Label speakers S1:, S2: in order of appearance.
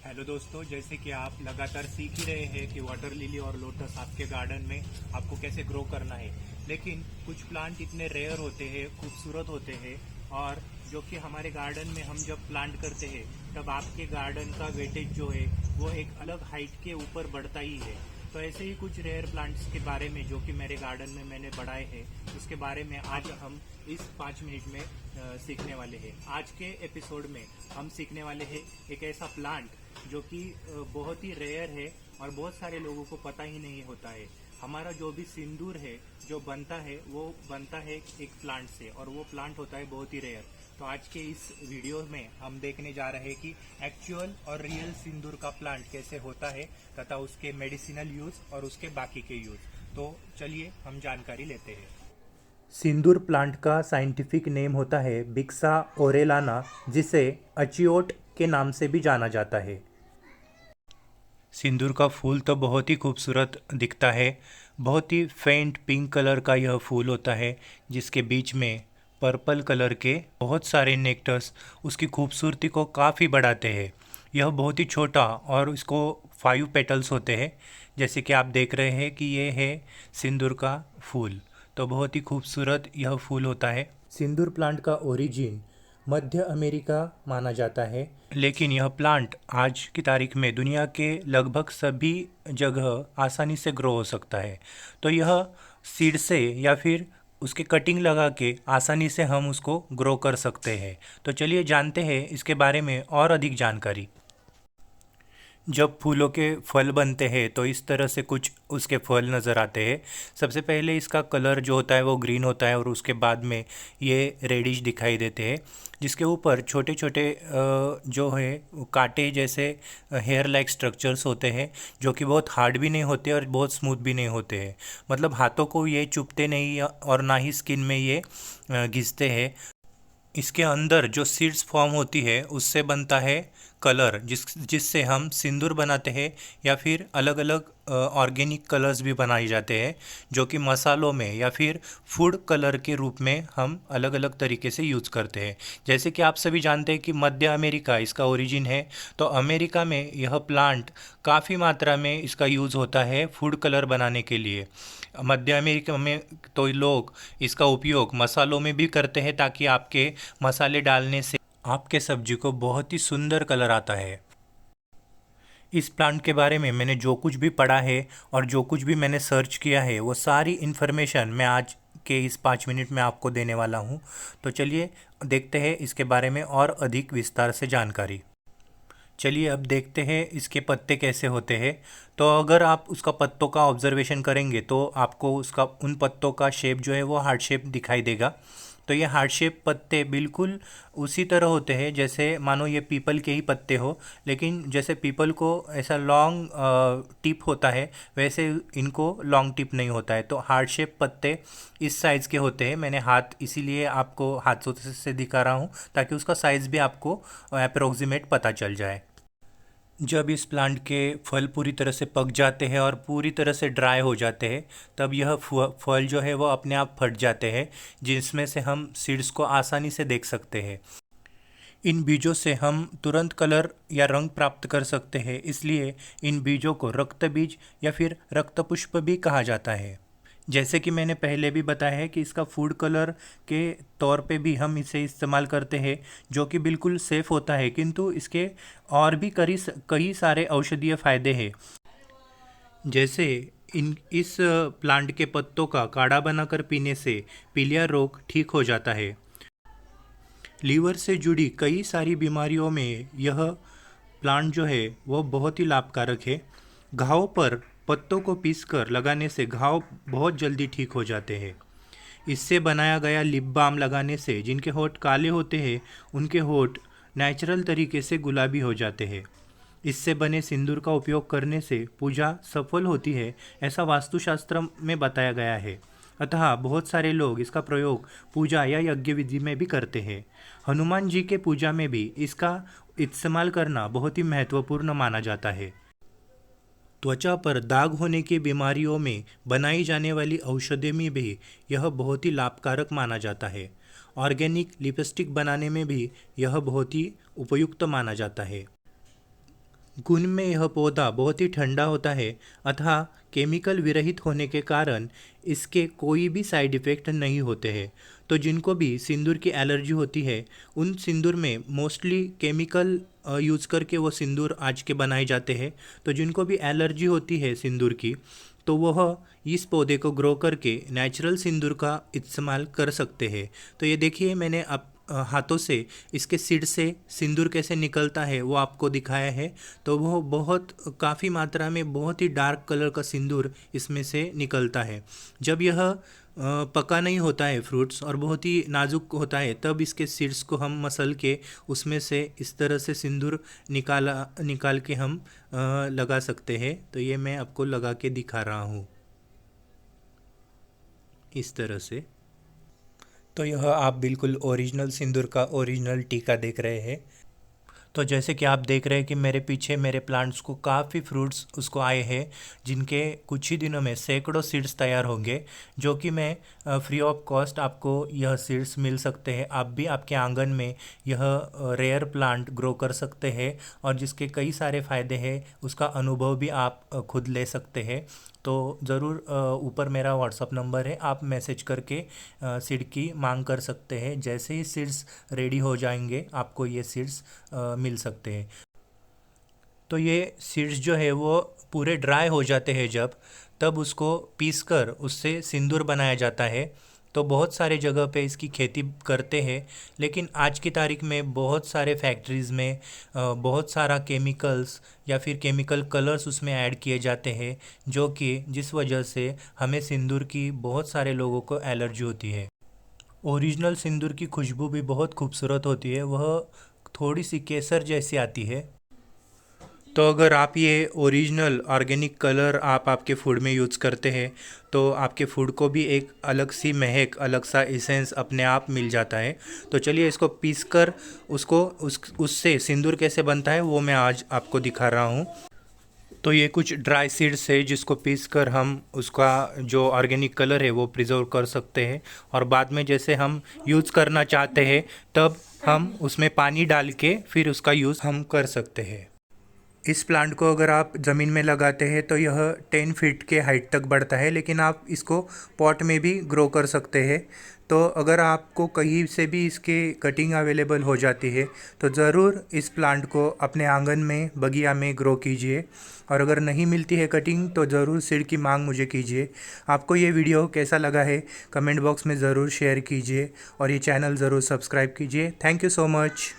S1: Hello दोस्तों, जैसे कि आप लगातार सीख ही रहे हैं कि वाटर लिली और लोटस आपके गार्डन में आपको कैसे ग्रो करना है। लेकिन कुछ प्लांट इतने रेयर होते हैं, खूबसूरत होते हैं, और जो कि हमारे गार्डन में हम जब प्लांट करते हैं तब आपके गार्डन का वेटेज जो है वो एक अलग हाइट के ऊपर बढ़ता ही है। तो ऐसे ही कुछ रेयर प्लांट्स के बारे में जो कि मेरे गार्डन में मैंने बढ़ाए हैं, उसके बारे में आज हम इस 5 मिनट में सीखने वाले हैं। आज के एपिसोड में हम सीखने वाले हैं एक ऐसा प्लांट जो कि बहुत ही रेयर है और बहुत सारे लोगों को पता ही नहीं होता है। हमारा जो भी सिंदूर है जो बनता है वो बनता है एक प्लांट से, और वो प्लांट होता है बहुत ही रेयर। तो आज के इस वीडियो में हम देखने जा रहे हैं कि एक्चुअल और रियल सिंदूर का प्लांट कैसे होता है तथा उसके मेडिसिनल यूज और उसके बाकी के यूज। तो चलिए हम जानकारी लेते हैं। सिंदूर प्लांट का साइंटिफिक नेम होता है बिक्सा ओरेलाना, जिसे अचियोट के नाम से भी जाना जाता है। सिंदूर का फूल तो बहुत ही खूबसूरत दिखता है। बहुत ही फेंट पिंक कलर का यह फूल होता है, जिसके बीच में पर्पल कलर के बहुत सारे नेक्टर्स उसकी खूबसूरती को काफ़ी बढ़ाते हैं। यह बहुत ही छोटा और इसको 5 पेटल्स होते हैं, जैसे कि आप देख रहे हैं कि ये है सिंदूर का फूल। तो बहुत ही खूबसूरत यह फूल होता है। सिंदूर प्लांट का ओरिजिन मध्य अमेरिका माना जाता है, लेकिन यह प्लांट आज की तारीख में दुनिया के लगभग सभी जगह आसानी से ग्रो हो सकता है। तो यह सीड से या फिर उसके कटिंग लगा के आसानी से हम उसको ग्रो कर सकते हैं। तो चलिए जानते हैं इसके बारे में और अधिक जानकारी। जब फूलों के फल बनते हैं तो इस तरह से कुछ उसके फल नज़र आते हैं। सबसे पहले इसका कलर जो होता है वो ग्रीन होता है, और उसके बाद में ये रेडिश दिखाई देते हैं, जिसके ऊपर छोटे छोटे जो है कांटे जैसे हेयर लाइक स्ट्रक्चर्स होते हैं, जो कि बहुत हार्ड भी नहीं होते और बहुत स्मूथ भी नहीं होते हैं। मतलब हाथों को ये चुभते नहीं और ना ही स्किन में ये घिसते हैं। इसके अंदर जो सीड्स फॉर्म होती है उससे बनता है कलर, जिससे हम सिंदूर बनाते हैं, या फिर अलग अलग ऑर्गेनिक कलर्स भी बनाए जाते हैं, जो कि मसालों में या फिर फूड कलर के रूप में हम अलग अलग तरीके से यूज़ करते हैं। जैसे कि आप सभी जानते हैं कि मध्य अमेरिका इसका ओरिजिन है, तो अमेरिका में यह प्लांट काफ़ी मात्रा में इसका यूज़ होता है फूड कलर बनाने के लिए। मध्य अमेरिका में तो लोग इसका उपयोग मसालों में भी करते हैं, ताकि आपके मसाले डालने से आपके सब्जी को बहुत ही सुंदर कलर आता है। इस प्लांट के बारे में मैंने जो कुछ भी पढ़ा है और जो कुछ भी मैंने सर्च किया है, वो सारी इन्फॉर्मेशन मैं आज के इस 5 मिनट में आपको देने वाला हूँ। तो चलिए देखते हैं इसके बारे में और अधिक विस्तार से जानकारी। चलिए अब देखते हैं इसके पत्ते कैसे होते हैं। तो अगर आप उसका पत्तों का ऑब्जर्वेशन करेंगे तो आपको उसका उन पत्तों का शेप जो है वो हार्ट शेप दिखाई देगा। तो ये हार्ट शेप पत्ते बिल्कुल उसी तरह होते हैं जैसे मानो ये पीपल के ही पत्ते हो, लेकिन जैसे पीपल को ऐसा लॉन्ग टिप होता है, वैसे इनको लॉन्ग टिप नहीं होता है। तो हार्ट शेप पत्ते इस साइज़ के होते हैं। मैंने हाथ इसीलिए आपको हाथों से दिखा रहा हूँ, ताकि उसका साइज़ भी आपको अप्रोक्सीमेट पता चल जाए। जब इस प्लांट के फल पूरी तरह से पक जाते हैं और पूरी तरह से ड्राई हो जाते हैं, तब यह फल जो है वो अपने आप फट जाते हैं, जिसमें से हम सीड्स को आसानी से देख सकते हैं। इन बीजों से हम तुरंत कलर या रंग प्राप्त कर सकते हैं, इसलिए इन बीजों को रक्त बीज या फिर रक्त पुष्प भी कहा जाता है। जैसे कि मैंने पहले भी बताया है कि इसका फूड कलर के तौर पे भी हम इसे इस्तेमाल करते हैं, जो कि बिल्कुल सेफ़ होता है, किंतु इसके और भी कई सारे औषधीय फ़ायदे हैं। जैसे इस प्लांट के पत्तों का काढ़ा बनाकर पीने से पीलिया रोग ठीक हो जाता है। लीवर से जुड़ी कई सारी बीमारियों में यह प्लांट जो है वो बहुत ही लाभकारक है। घाव पर पत्तों को पीसकर लगाने से घाव बहुत जल्दी ठीक हो जाते हैं। इससे बनाया गया लिप बाम लगाने से जिनके होंठ काले होते हैं उनके होंठ नेचुरल तरीके से गुलाबी हो जाते हैं। इससे बने सिंदूर का उपयोग करने से पूजा सफल होती है, ऐसा वास्तुशास्त्र में बताया गया है। अतः बहुत सारे लोग इसका प्रयोग पूजा या यज्ञ विधि में भी करते हैं। हनुमान जी के पूजा में भी इसका इस्तेमाल करना बहुत ही महत्वपूर्ण माना जाता है। त्वचा पर दाग होने की बीमारियों में बनाई जाने वाली औषधि में भी यह बहुत ही लाभकारक माना जाता है। ऑर्गेनिक लिपस्टिक बनाने में भी यह बहुत ही उपयुक्त माना जाता है। गुण में यह पौधा बहुत ही ठंडा होता है, अतः केमिकल विरहित होने के कारण इसके कोई भी साइड इफ़ेक्ट नहीं होते हैं। तो जिनको भी सिंदूर की एलर्जी होती है, उन सिंदूर में मोस्टली केमिकल यूज़ करके वो सिंदूर आज के बनाए जाते हैं। तो जिनको भी एलर्जी होती है सिंदूर की, तो वह इस पौधे को ग्रो करके नेचुरल सिंदूर का इस्तेमाल कर सकते हैं। तो ये देखिए, मैंने हाथों से इसके सीड से सिंदूर कैसे निकलता है वो आपको दिखाया है। तो वो बहुत काफ़ी मात्रा में बहुत ही डार्क कलर का सिंदूर इसमें से निकलता है। जब यह पका नहीं होता है फ्रूट्स और बहुत ही नाजुक होता है, तब इसके सीड्स को हम मसल के उसमें से इस तरह से सिंदूर निकाल के हम लगा सकते हैं। तो ये मैं आपको लगा के दिखा रहा हूँ इस तरह से। तो यह आप बिल्कुल ओरिजिनल सिंदूर का ओरिजिनल टीका देख रहे हैं। तो जैसे कि आप देख रहे हैं कि मेरे पीछे मेरे प्लांट्स को काफ़ी फ्रूट्स उसको आए हैं, जिनके कुछ ही दिनों में सैकड़ों सीड्स तैयार होंगे, जो कि मैं फ्री ऑफ कॉस्ट आपको यह सीड्स मिल सकते हैं। आप भी आपके आंगन में यह रेयर प्लांट ग्रो कर सकते हैं और जिसके कई सारे फ़ायदे हैं, उसका अनुभव भी आप खुद ले सकते हैं। तो ज़रूर ऊपर मेरा व्हाट्सअप नंबर है, आप मैसेज करके सीड की मांग कर सकते हैं। जैसे ही सीड्स रेडी हो जाएंगे, आपको ये सीड्स मिल सकते हैं। तो ये सीड्स जो है वो पूरे ड्राई हो जाते हैं जब, तब उसको पीसकर उससे सिंदूर बनाया जाता है। तो बहुत सारे जगह पे इसकी खेती करते हैं, लेकिन आज की तारीख में बहुत सारे फैक्ट्रीज़ में बहुत सारा केमिकल्स या फिर केमिकल कलर्स उसमें ऐड किए जाते हैं, जो कि जिस वजह से हमें सिंदूर की बहुत सारे लोगों को एलर्जी होती है। ओरिजिनल सिंदूर की खुशबू भी बहुत खूबसूरत होती है, वह थोड़ी सी केसर जैसी आती है। तो अगर आप ये ओरिजिनल ऑर्गेनिक कलर आप आपके फूड में यूज़ करते हैं, तो आपके फूड को भी एक अलग सी महक, अलग सा एसेंस अपने आप मिल जाता है। तो चलिए इसको पीस कर उससे सिंदूर कैसे बनता है वो मैं आज आपको दिखा रहा हूँ। तो ये कुछ ड्राई सीड्स है जिसको पीस कर हम उसका जो ऑर्गेनिक कलर है वो प्रिजर्व कर सकते हैं, और बाद में जैसे हम यूज़ करना चाहते हैं तब हम उसमें पानी डाल के फिर उसका यूज़ हम कर सकते हैं। इस प्लांट को अगर आप ज़मीन में लगाते हैं तो यह 10 फीट के हाइट तक बढ़ता है, लेकिन आप इसको पॉट में भी ग्रो कर सकते हैं। तो अगर आपको कहीं से भी इसके कटिंग अवेलेबल हो जाती है तो ज़रूर इस प्लांट को अपने आंगन में, बगिया में ग्रो कीजिए। और अगर नहीं मिलती है कटिंग तो ज़रूर सीड की मांग मुझे कीजिए। आपको ये वीडियो कैसा लगा है कमेंट बॉक्स में ज़रूर शेयर कीजिए और ये चैनल ज़रूर सब्सक्राइब कीजिए। Thank you so much.